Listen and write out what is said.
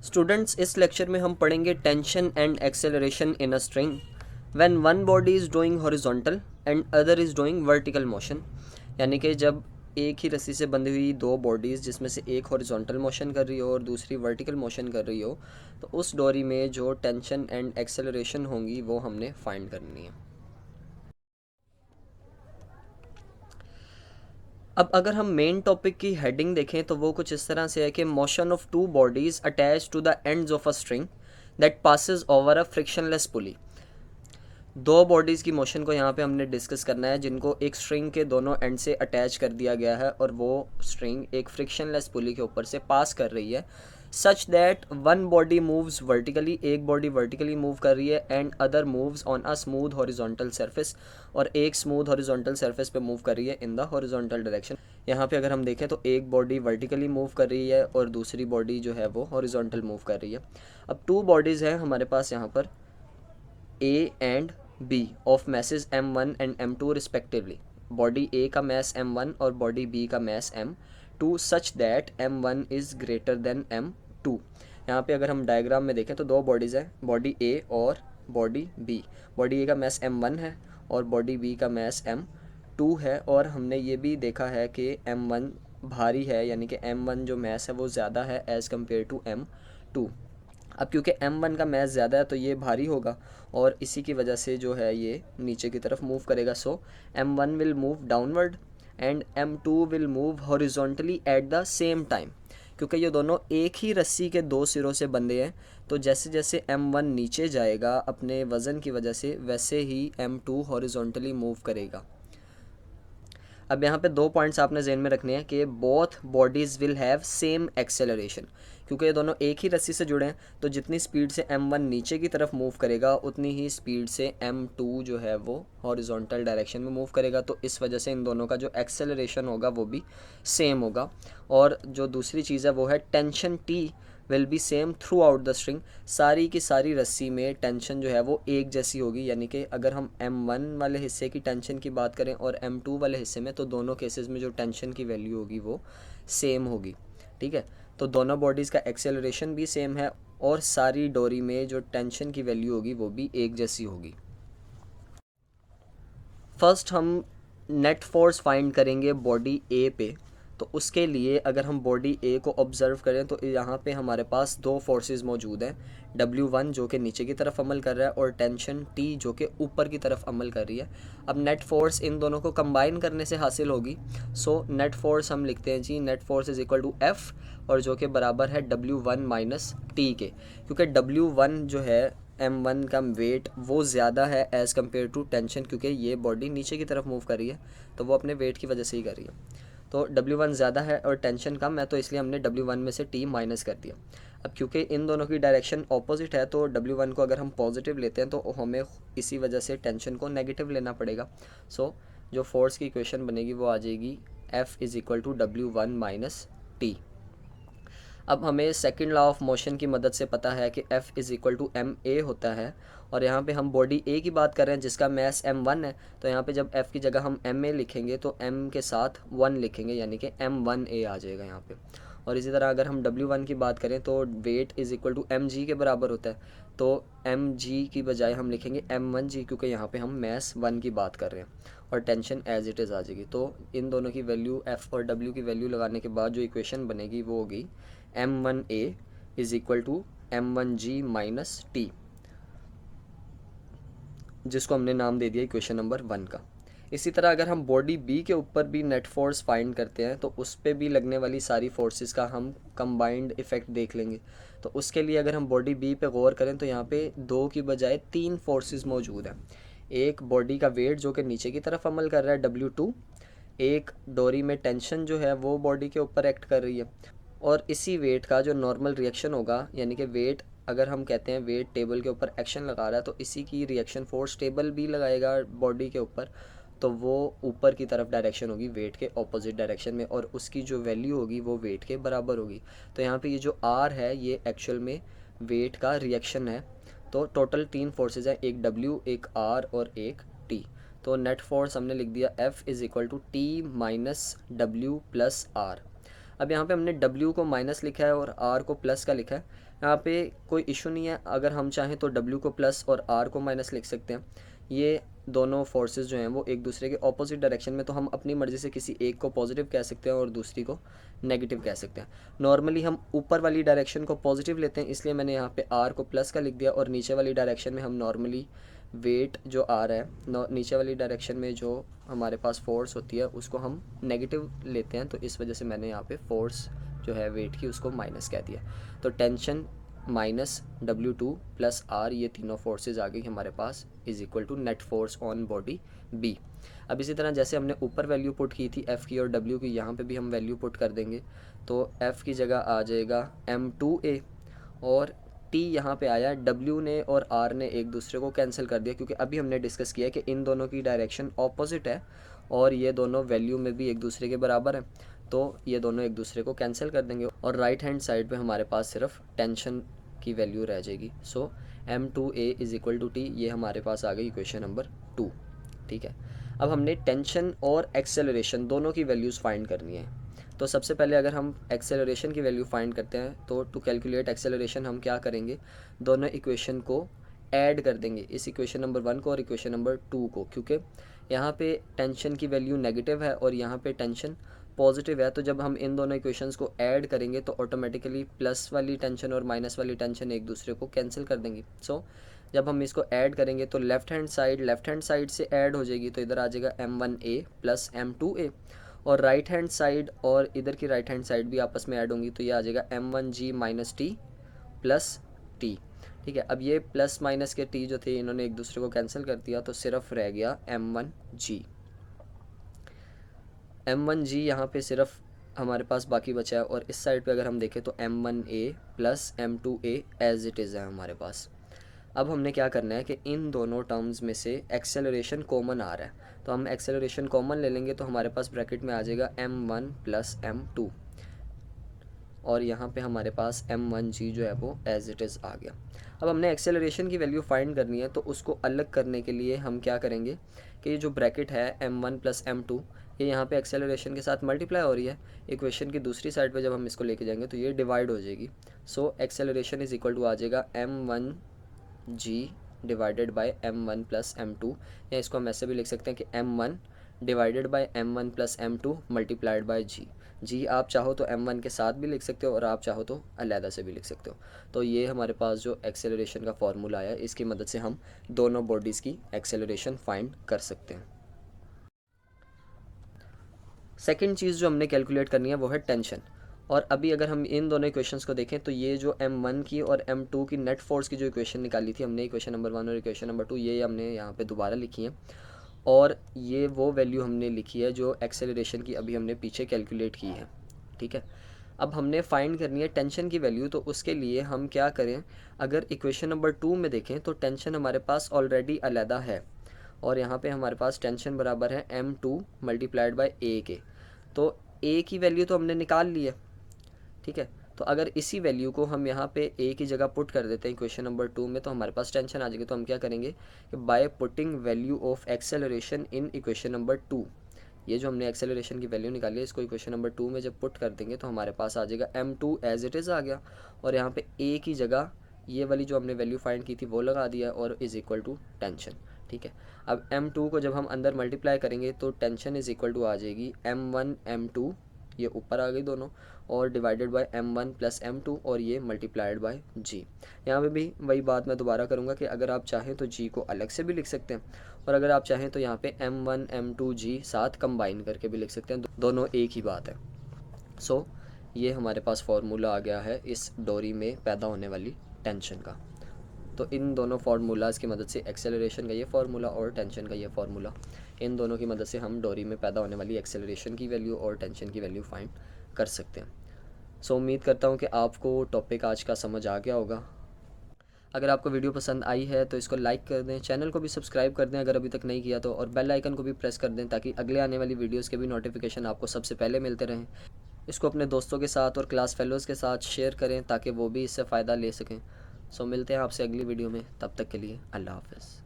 Students, इस lecture में हम पढ़ेंगे tension and acceleration in a string when one body is doing horizontal and other is doing vertical motion. यानी कि जब एक ही रस्सी से बंधी हुई दो बॉडीज़ जिसमें से एक हॉरिजॉन्टल मोशन कर रही हो और दूसरी वर्टिकल मोशन कर रही हो, तो उस डोरी में जो टेंशन एंड एक्सेलरेशन होंगी वो हमने फाइंड करनी है। अब अगर हम मेन टॉपिक की हेडिंग देखें तो वो कुछ इस तरह से है कि motion of two bodies attach to the ends of a string that passes over a frictionless pulley. दो बॉडीज़ की मोशन को यहाँ पे हमने डिस्कस करना है जिनको एक स्ट्रिंग के दोनों एंड से अटैच कर दिया गया है और वो स्ट्रिंग एक फ्रिक्शनलेस पुली के ऊपर से पास कर रही है, such that one body moves vertically, एक बॉडी वर्टिकली मूव कर रही है and other moves on a smooth horizontal surface, और एक स्मूथ हॉरिजॉन्टल सरफेस पे मूव कर रही है इन द हॉरिजॉन्टल डायरेक्शन। यहाँ पे अगर हम देखें तो एक बॉडी वर्टिकली मूव कर रही है और दूसरी बॉडी जो है वो हॉरिजॉन्टल मूव कर रही है। अब टू बॉडीज़ हैं हमारे पास यहाँ पर A and B of masses m1 and m2 respectively. Body A का मैस m1 और बॉडी बी का mass m2 such that m1 is greater than m2। यहाँ पे अगर हम डायग्राम में देखें तो दो बॉडीज़ हैं, बॉडी ए और बॉडी बी। बॉडी ए का मैस m1 है और बॉडी बी का मैस m2 है, और हमने ये भी देखा है कि m1 भारी है, यानी कि m1 जो मैस है वो ज़्यादा है एज़ कम्पेयर टू m2। अब क्योंकि m1 का मैस ज़्यादा है तो ये भारी होगा और इसी की वजह से जो है ये नीचे की तरफ मूव करेगा। सो m1 will move downward and m2 will move horizontally at the same time. क्योंकि ये दोनों एक ही रस्सी के दो सिरों से बंधे हैं, तो जैसे जैसे m1 नीचे जाएगा अपने वज़न की वजह से, वैसे ही m2 हॉरिजॉन्टली मूव करेगा। अब यहाँ पे दो पॉइंट्स आपने ज़हन में रखने हैं कि both bodies will have same acceleration. क्योंकि ये दोनों एक ही रस्सी से जुड़े हैं तो जितनी स्पीड से m1 नीचे की तरफ मूव करेगा उतनी ही स्पीड से m2 जो है वो हॉरिजॉन्टल डायरेक्शन में मूव करेगा, तो इस वजह से इन दोनों का जो एक्सेलरेशन होगा वो भी सेम होगा। और जो दूसरी चीज़ है वो है tension T will be same through out the string. सारी की सारी रस्सी में टेंशन जो है वो एक जैसी होगी, यानी कि अगर हम m1 वाले हिस्से की टेंशन की बात करें और m2 वाले हिस्से में, तो दोनों केसेस में जो टेंशन की वैल्यू होगी वो सेम होगी। ठीक है, तो दोनों बॉडीज़ का एक्सेलरेशन भी सेम है और सारी डोरी में जो टेंशन की वैल्यू होगी वो भी एक जैसी होगी। फर्स्ट हम नेट फोर्स फाइंड करेंगे बॉडी ए पे। तो उसके लिए अगर हम बॉडी ए को ऑब्ज़र्व करें तो यहाँ पे हमारे पास दो फोर्सेस मौजूद हैं, W1 जो कि नीचे की तरफ अमल कर रहा है और टेंशन T जो कि ऊपर की तरफ अमल कर रही है। अब नेट फोर्स इन दोनों को कंबाइन करने से हासिल होगी। सो नेट फोर्स हम लिखते हैं g, net force is equal to F, और जो कि बराबर है W1 माइनस T के। क्योंकि W1 जो है m1 का वेट वो ज़्यादा है एज़ कम्पेयर टू टेंशन, क्योंकि ये बॉडी नीचे की तरफ मूव कर रही है तो वो अपने वेट की वजह से ही कर रही है। तो W1 ज़्यादा है और टेंशन कम है, तो इसलिए हमने W1 में से T माइनस कर दिया। अब क्योंकि इन दोनों की डायरेक्शन ऑपोजिट है तो W1 को अगर हम पॉजिटिव लेते हैं तो हमें इसी वजह से टेंशन को नेगेटिव लेना पड़ेगा। सो जो फोर्स की इक्वेशन बनेगी वो आ जाएगी F is equal to W1 minus T। अब हमें सेकंड लॉ ऑफ मोशन की मदद से पता है कि F is equal to m a होता है, और यहाँ पे हम बॉडी A की बात कर रहे हैं जिसका मैस m1 है, तो यहाँ पे जब F की जगह हम ma लिखेंगे तो m के साथ 1 लिखेंगे, यानी कि m1a आ जाएगा यहाँ पे। और इसी तरह अगर हम W1 की बात करें तो weight is equal to mg के बराबर होता है, तो mg की बजाय हम लिखेंगे m1g, क्योंकि यहाँ पे हम मैस 1 की बात कर रहे हैं, और टेंशन एज इट इज़ आ जाएगी। तो इन दोनों की वैल्यू F और W की वैल्यू लगाने के बाद जो इक्वेशन बनेगी वो होगी m1a is equal to m1g minus t, जिसको हमने नाम दे दिया इक्वेशन नंबर 1 का। इसी तरह अगर हम बॉडी बी के ऊपर भी नेट फोर्स फाइंड करते हैं तो उस पर भी लगने वाली सारी फोर्सेस का हम कंबाइंड इफ़ेक्ट देख लेंगे। तो उसके लिए अगर हम बॉडी बी पे गौर करें तो यहाँ पे दो की बजाय तीन फोर्सेस मौजूद हैं। एक बॉडी का वेट जो कि नीचे की तरफ अमल कर रहा है W2, एक डोरी में टेंशन जो है वो बॉडी के ऊपर एक्ट कर रही है, और इसी वेट का जो नॉर्मल रिएक्शन होगा, यानी कि वेट अगर हम कहते हैं वेट टेबल के ऊपर एक्शन लगा रहा है तो इसी की रिएक्शन फोर्स टेबल भी लगाएगा बॉडी के ऊपर, तो वो ऊपर की तरफ डायरेक्शन होगी वेट के ऑपोजिट डायरेक्शन में, और उसकी जो वैल्यू होगी वो वेट के बराबर होगी। तो यहाँ पे ये जो आर है ये एक्चुअल में वेट का रिएक्शन है। तो टोटल तीन फोर्सेज हैं, एक W, एक R और एक T। तो नेट फोर्स हमने लिख दिया F is equal to T minus W plus R। अब यहाँ पे हमने W को माइनस लिखा है और R को प्लस का लिखा है। यहाँ पे कोई इशू नहीं है, अगर हम चाहें तो W को प्लस और R को माइनस लिख सकते हैं। ये दोनों फोर्सेस जो हैं वो एक दूसरे के ऑपोजिट डायरेक्शन में, तो हम अपनी मर्ज़ी से किसी एक को पॉजिटिव कह सकते हैं और दूसरी को नेगेटिव कह सकते हैं। नॉर्मली हम ऊपर वाली डायरेक्शन को पॉजिटिव लेते हैं, इसलिए मैंने यहाँ पे R को प्लस का लिख दिया, और नीचे वाली डायरेक्शन में हम नॉर्मली वेट जो आ रहा है नीचे वाली डायरेक्शन में जो हमारे पास फोर्स होती है उसको हम नेगेटिव लेते हैं, तो इस वजह से मैंने यहाँ पे फोर्स जो है वेट की उसको माइनस कह दिया। तो tension minus W2 plus R, ये तीनों फोर्सेज आ गई हमारे पास, is equal to net force on body B। अब इसी तरह जैसे हमने ऊपर वैल्यू पुट की थी F की और W की, यहाँ पे भी हम वैल्यू पुट कर देंगे। तो F की जगह आ जाएगा M2A, और T यहाँ पे आया, W ने और R ने एक दूसरे को कैंसिल कर दिया, क्योंकि अभी हमने डिस्कस किया कि इन दोनों की डायरेक्शन ऑपोजिट है और ये दोनों वैल्यू में भी एक दूसरे के बराबर हैं, तो ये दोनों एक दूसरे को कैंसिल कर देंगे और राइट हैंड साइड पे हमारे पास सिर्फ टेंशन की वैल्यू रह जाएगी। So M2A is equal to T, ये हमारे पास आ गई इक्वेशन नंबर 2। ठीक है, अब हमने टेंशन और एक्सेलरेशन दोनों की वैल्यूज़ फाइंड करनी है। तो सबसे पहले अगर हम एक्सेलरेशन की वैल्यू फाइंड करते हैं, तो टू कैलकुलेट एक्सेलरेशन हम क्या करेंगे, दोनों इक्वेशन को ऐड कर देंगे, इस इक्वेशन नंबर 1 को और इक्वेशन नंबर 2 को, क्योंकि यहाँ पे टेंशन की वैल्यू नेगेटिव है और यहाँ पे टेंशन पॉजिटिव है। तो जब हम इन दोनों इक्वेशंस को ऐड करेंगे तो ऑटोमेटिकली प्लस वाली टेंशन और माइनस वाली टेंशन एक दूसरे को कैंसिल कर देंगी। सो जब हम इसको ऐड करेंगे तो लेफ़्ट हैंड साइड से ऐड हो जाएगी, तो इधर आ जाएगा M1A प्लस M2A, और राइट हैंड साइड और इधर की राइट हैंड साइड भी आपस में ऐड होंगी, तो ये आ जाएगा M1G minus T plus T। ठीक है, अब ये प्लस माइनस के T जो थे इन्होंने एक दूसरे को कैंसिल कर दिया, तो सिर्फ रह गया M1G। M1G यहाँ पे सिर्फ हमारे पास बाकी बचा है, और इस साइड पे अगर हम देखें तो M1A plus M2A as it is है हमारे पास। अब हमने क्या करना है कि इन दोनों टर्म्स में से एक्सेलरेशन कॉमन आ रहा है, तो हम एक्सेलरेशन कॉमन ले लेंगे, तो हमारे पास ब्रैकेट में आ जाएगा M1 प्लस M2, और यहाँ पे हमारे पास M1G जो है वो एज इट इज़ आ गया। अब हमने एक्सेलरेशन की वैल्यू फाइंड करनी है, तो उसको अलग करने के लिए हम क्या करेंगे कि ये जो ब्रैकेट है M1 प्लस M2, ये यहाँ पे एक्सेलरेशन के साथ मल्टीप्लाई हो रही है, इक्वेशन की दूसरी साइड पे जब हम इसको लेके जाएंगे तो ये डिवाइड हो जाएगी। So acceleration is equal to आ जाएगा M1G divided by M1 plus M2, या इसको हम ऐसे भी लिख सकते हैं कि M1 divided by M1 plus M2 multiplied by G आप चाहो तो M1 के साथ भी लिख सकते हो और आप चाहो तो अलहदा से भी लिख सकते हो। तो ये हमारे पास जो एक्सेलरेशन का फॉर्मूला आया, इसकी मदद से हम दोनों बॉडीज़ की एक्सेलरेशन फाइंड कर सकते हैं। सेकंड चीज़ जो हमने कैलकुलेट करनी है वो है टेंशन। और अभी अगर हम इन दोनों इक्वेशंस को देखें तो ये जो M1 की और M2 की नेट फोर्स की जो इक्वेशन निकाली थी हमने, इक्वेशन नंबर 1 और इक्वेशन नंबर 2, ये हमने यहाँ पे दोबारा लिखी है, और ये वो वैल्यू हमने लिखी है जो एक्सेलरेशन की अभी हमने पीछे कैलकुलेट की है। ठीक है, अब हमने फाइंड करनी है टेंशन की वैल्यू, तो उसके लिए हम क्या करें, अगर इक्वेशन नंबर 2 में देखें तो टेंशन हमारे पास ऑलरेडी अलहदा है, और यहाँ पे हमारे पास टेंशन बराबर है M2 मल्टीप्लाइड बाय A के, तो A की वैल्यू तो हमने निकाल ली है। ठीक है, तो अगर इसी वैल्यू को हम यहाँ पे A की जगह पुट कर देते हैं इक्वेशन नंबर 2 में, तो हमारे पास टेंशन आ जाएगी। तो हम क्या करेंगे कि by putting value of acceleration in equation number 2, ये जो हमने एक्सेलरेशन की वैल्यू निकाली है इसको इक्वेशन नंबर 2 में जब पुट कर देंगे तो हमारे पास आ जाएगा M2 एज इट इज़ आ गया, और यहाँ पे A की जगह ये वाली जो हमने वैल्यू फाइंड की थी वो लगा दिया, और इज़ इक्वल टू टेंशन। ठीक है, अब M2 को जब हम अंदर मल्टीप्लाई करेंगे तो टेंशन इज़ इक्वल टू आ जाएगी M1 M2, ये ऊपर आ गई दोनों, और divided by M1 plus M2, और ये मल्टीप्लाइड बाय G। यहाँ पे भी वही बात मैं दोबारा करूँगा कि अगर आप चाहें तो G को अलग से भी लिख सकते हैं, और अगर आप चाहें तो यहाँ पे M1 M2 G साथ कंबाइन करके भी लिख सकते हैं, दोनों एक ही बात है। सो ये हमारे पास फार्मूला आ गया है इस डोरी में पैदा होने वाली टेंशन का। तो इन दोनों फार्मूलाज़ की मदद से, एक्सेलरेशन का ये फार्मूला और टेंशन का ये फार्मूला, इन दोनों की मदद से हम डोरी में पैदा होने वाली एक्सेलरेशन की वैल्यू और टेंशन की वैल्यू फाइंड कर सकते हैं। सो उम्मीद करता हूँ कि आपको टॉपिक आज का समझ आ गया होगा। अगर आपको वीडियो पसंद आई है तो इसको लाइक कर दें, चैनल को भी सब्सक्राइब कर दें अगर अभी तक नहीं किया तो, और बेल आइकन को भी प्रेस कर दें ताकि अगले आने वाली वीडियोज़ के भी नोटिफिकेशन आपको सबसे पहले मिलते रहें। इसको अपने दोस्तों के साथ और क्लास फेलोज़ के साथ शेयर करें ताकि वो भी इससे फ़ायदा ले सकें। सो मिलते हैं आपसे अगली वीडियो में, तब तक के लिए अल्लाह हाफ़िज़।